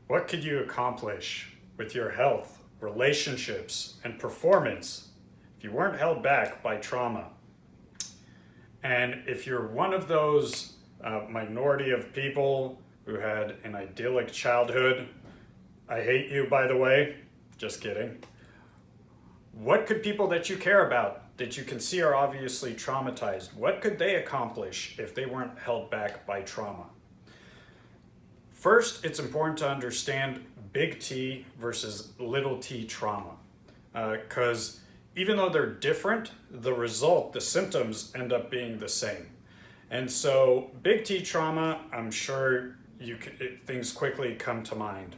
What could you accomplish with your health, relationships, and performance if you weren't held back by trauma? And if you're one of those minority of people who had an idyllic childhood, I hate you, by the way, just kidding. What could people that you care about, that you can see are obviously traumatized, what could they accomplish if they weren't held back by trauma? First, it's important to understand big T versus little t trauma, because even though they're different, the result, the symptoms end up being the same. And so big T trauma, I'm sure things quickly come to mind.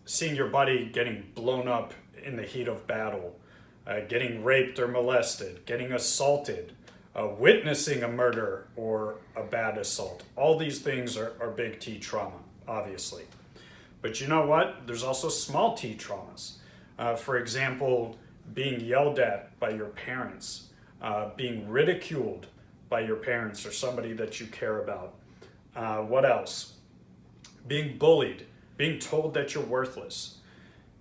Seeing your buddy getting blown up in the heat of battle, getting raped or molested, getting assaulted, witnessing a murder or a bad assault. All these things are big T trauma, obviously. But you know what? There's also small t traumas. For example, being yelled at by your parents, being ridiculed by your parents or somebody that you care about. What else? Being bullied, being told that you're worthless.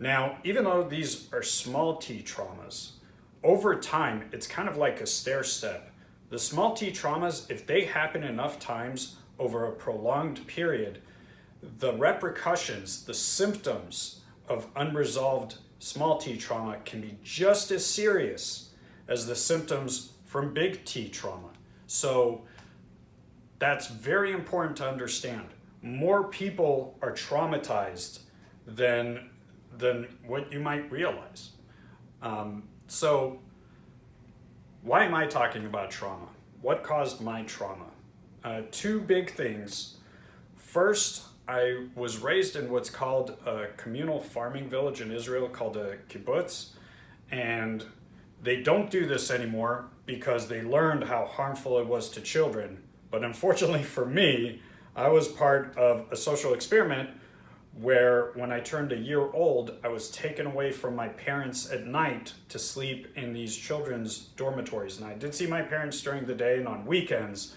Now, even though these are small t traumas, over time, it's kind of like a stair step. The small t traumas, if they happen enough times over a prolonged period, the repercussions, the symptoms of unresolved small t trauma can be just as serious as the symptoms from big T trauma. So that's very important to understand. More people are traumatized than what you might realize. So why am I talking about trauma? What caused my trauma? Two big things. First, I was raised in what's called a communal farming village in Israel called a kibbutz, and they don't do this anymore because they learned how harmful it was to children. But unfortunately for me, I was part of a social experiment where when I turned a year old, I was taken away from my parents at night to sleep in these children's dormitories. And I did see my parents during the day and on weekends,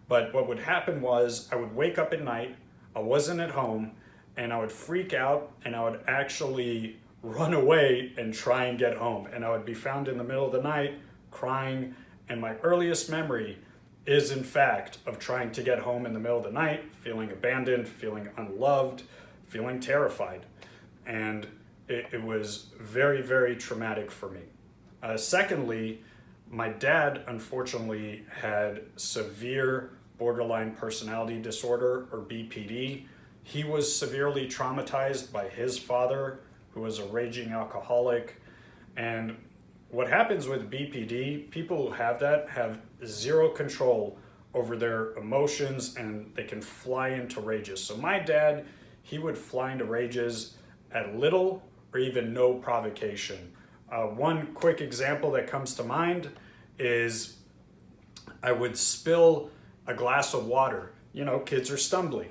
but what would happen was I would wake up at night, I wasn't at home, and I would freak out and I would actually run away and try and get home. And I would be found in the middle of the night crying. And my earliest memory is in fact of trying to get home in the middle of the night, feeling abandoned, feeling unloved, feeling terrified. And it was very, very traumatic for me. Secondly, my dad unfortunately had severe borderline personality disorder, or BPD. He was severely traumatized by his father, who was a raging alcoholic. And what happens with BPD, people who have that have zero control over their emotions and they can fly into rages. So my dad, he would fly into rages at little or even no provocation. One quick example that comes to mind is I would spill a glass of water. You know, kids are stumbling.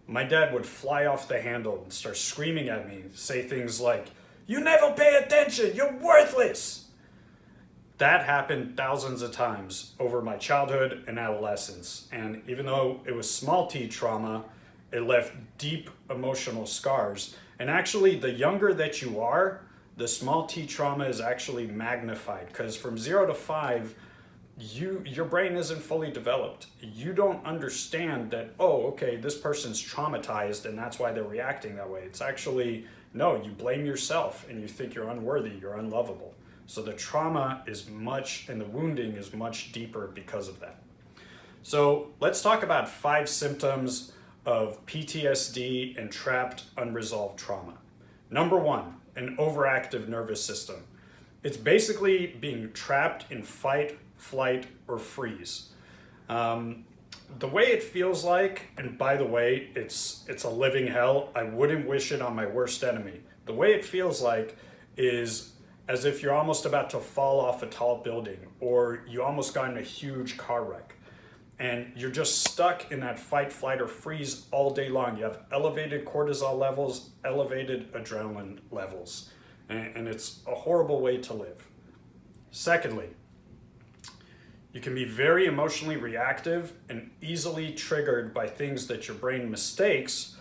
My dad would fly off the handle and start screaming at me, say things like, "You never pay attention, you're worthless." That happened thousands of times over my childhood and adolescence. And even though it was small t trauma, it left deep emotional scars. And actually, the younger that you are, the small t trauma is actually magnified, because from 0 to 5, your brain isn't fully developed. You don't understand that, oh, okay, this person's traumatized and that's why they're reacting that way. It's actually, no, you blame yourself and you think you're unworthy, you're unlovable. So the trauma is much, and the wounding is much deeper because of that. So let's talk about 5 symptoms of PTSD and trapped unresolved trauma. Number 1, an overactive nervous system. It's basically being trapped in fight, flight, or freeze. The way it feels like, and by the way, it's a living hell. I wouldn't wish it on my worst enemy. The way it feels like is as if you're almost about to fall off a tall building, or you almost got in a huge car wreck. And you're just stuck in that fight, flight, or freeze all day long. You have elevated cortisol levels, elevated adrenaline levels, and it's a horrible way to live. Secondly, you can be very emotionally reactive and easily triggered by things that your brain mistakes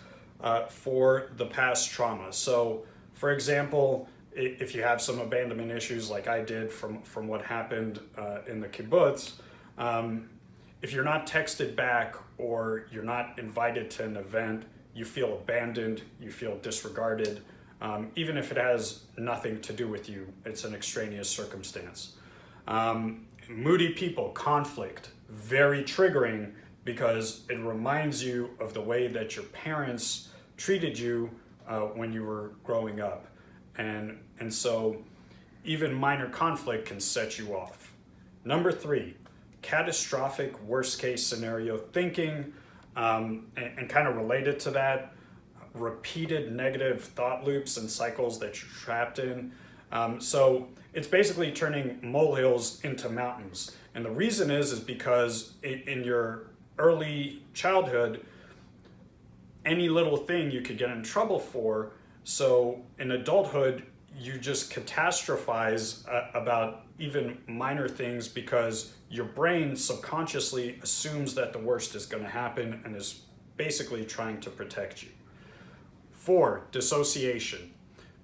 for the past trauma. So, for example, if you have some abandonment issues like I did from what happened in the kibbutz, if you're not texted back or you're not invited to an event, you feel abandoned, you feel disregarded, even if it has nothing to do with you, it's an extraneous circumstance. Moody people, conflict, very triggering because it reminds you of the way that your parents treated you when you were growing up. And so even minor conflict can set you off. Number 3, catastrophic worst case scenario thinking, and kind of related to that, repeated negative thought loops and cycles that you're trapped in. So it's basically turning molehills into mountains. And the reason is because in your early childhood, any little thing you could get in trouble for. So in adulthood, you just catastrophize about even minor things because your brain subconsciously assumes that the worst is going to happen and is basically trying to protect you. 4, dissociation.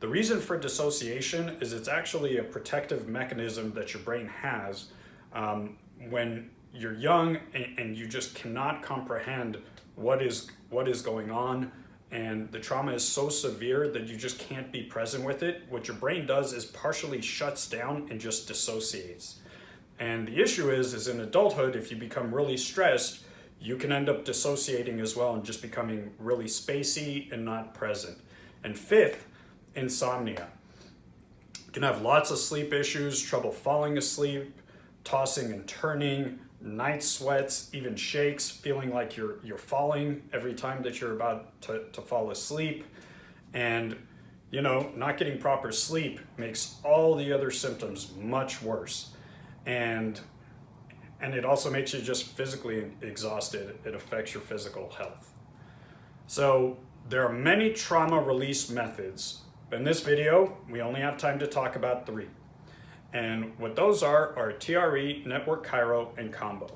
The reason for dissociation is it's actually a protective mechanism that your brain has when you're young and you just cannot comprehend what is going on, and the trauma is so severe that you just can't be present with it. What your brain does is partially shuts down and just dissociates. And the issue is in adulthood, if you become really stressed, you can end up dissociating as well and just becoming really spacey and not present. And 5th, insomnia. You can have lots of sleep issues, trouble falling asleep, tossing and turning, night sweats, even shakes, feeling like you're falling every time that you're about to fall asleep. And not getting proper sleep makes all the other symptoms much worse. And it also makes you just physically exhausted. It affects your physical health. So there are many trauma release methods. In this video, we only have time to talk about 3. And what those are TRE, Network Chiro, and Kambo.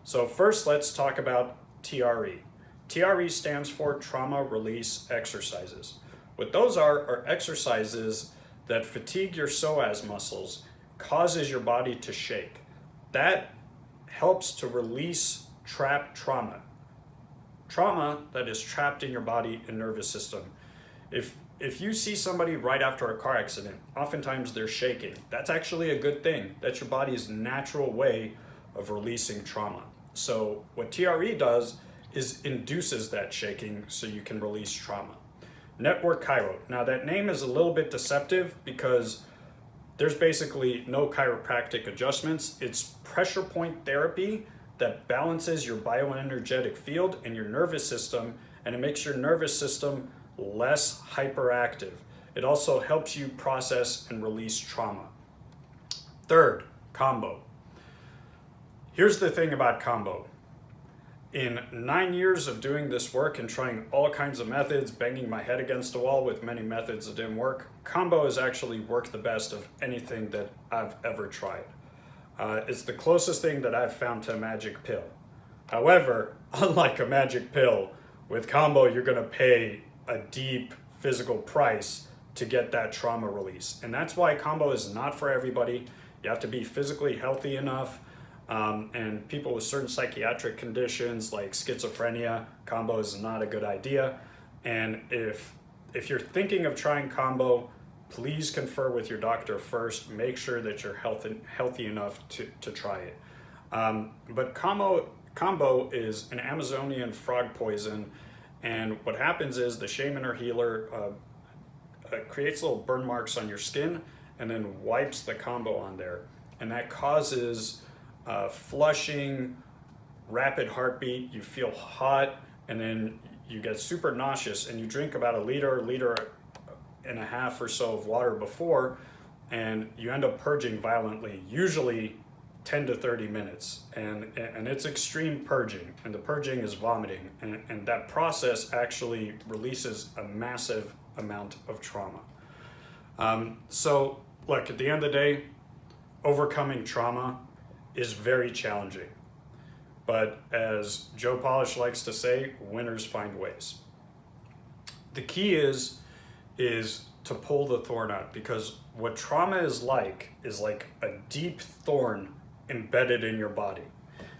So first, let's talk about TRE. TRE stands for Trauma Release Exercises. What those are exercises that fatigue your psoas muscles, causes your body to shake. That helps to release trapped trauma. Trauma that is trapped in your body and nervous system. If you see somebody right after a car accident, oftentimes they're shaking. That's actually a good thing. That's your body's natural way of releasing trauma. So what TRE does is induces that shaking so you can release trauma. Network Chiro. Now that name is a little bit deceptive because there's basically no chiropractic adjustments. It's pressure point therapy that balances your bioenergetic field and your nervous system, and it makes your nervous system less hyperactive. It also helps you process and release trauma. 3rd, Kambo. Here's the thing about Kambo. In 9 years of doing this work and trying all kinds of methods, banging my head against a wall with many methods that didn't work, Kambo has actually worked the best of anything that I've ever tried. It's the closest thing that I've found to a magic pill. However, unlike a magic pill, with Kambo you're going to pay a deep physical price to get that trauma release. And that's why Kambo is not for everybody. You have to be physically healthy enough, and people with certain psychiatric conditions like schizophrenia, Kambo is not a good idea. And if you're thinking of trying Kambo, please confer with your doctor first. Make sure that you're healthy enough to try it. But Kambo is an Amazonian frog poison. And what happens is the shaman or healer creates little burn marks on your skin and then wipes the Kambo on there. And that causes flushing, rapid heartbeat, you feel hot, and then you get super nauseous, and you drink about a liter and a half or so of water before, and you end up purging violently, usually 10 to 30 minutes, and it's extreme purging, and the purging is vomiting, and that process actually releases a massive amount of trauma. So look, at the end of the day, overcoming trauma is very challenging, but as Joe Polish likes to say, winners find ways. The key is to pull the thorn out, because what trauma is like a deep thorn embedded in your body.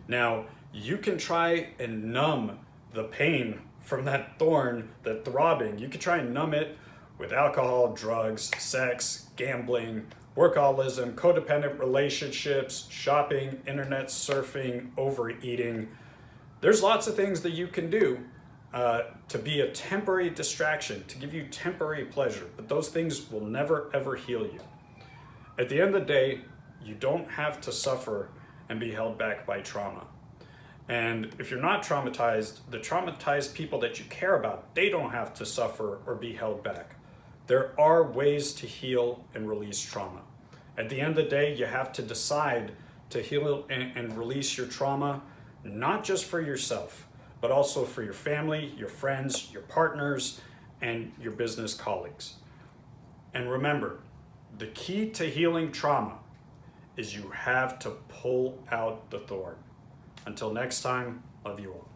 Now, you can try and numb the pain from that thorn, that throbbing. You can try and numb it with alcohol, drugs, sex, gambling, workaholism, codependent relationships, shopping, internet surfing, overeating. There's lots of things that you can do to be a temporary distraction, to give you temporary pleasure, but those things will never ever heal you. At the end of the day, you don't have to suffer and be held back by trauma. And if you're not traumatized, the traumatized people that you care about, they don't have to suffer or be held back. There are ways to heal and release trauma. At the end of the day, you have to decide to heal and release your trauma, not just for yourself, but also for your family, your friends, your partners, and your business colleagues. And remember, the key to healing trauma is you have to pull out the thorn. Until next time, love you all.